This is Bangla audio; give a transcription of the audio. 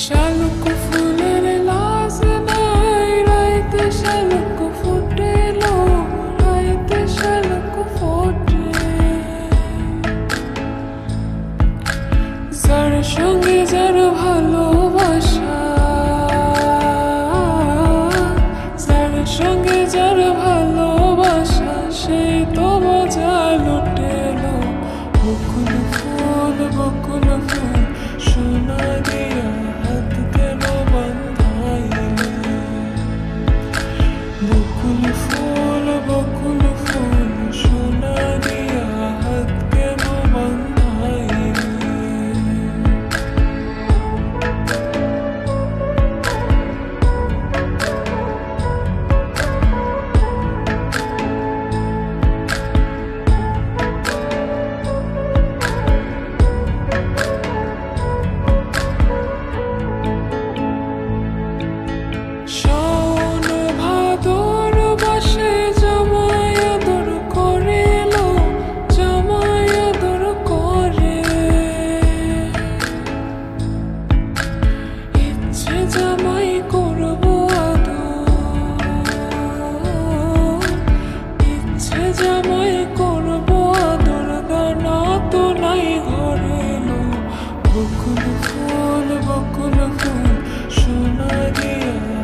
শালুক ফুলের লাজ নাই, রাইতে শালুক ফুটেলো, রাইতে শালুক ফোটে। যার সঙ্গে যার ভালোবাসা, যার সঙ্গে যার ভালোবাসা, সেই তো মজা লুটেলো। বকুল ফুল, বকুল ফুল, সোনা দিয়া হাত কেন বাঁধাইলে? বকুল ফুল, বকুল ফুল, সোনা দিয়া হাত কেন বাঁধাইলে? শাওন ভাদর মাসে জামাই আদর করেলো, জামাই আদর করে। ইচ্ছে জামাই করবো আদর, ইচ্ছে জামাই করবো আদর, দানা তো নাই ঘরে লো। বকুল ফুল, বকুল ফুল, সোনা দিয়া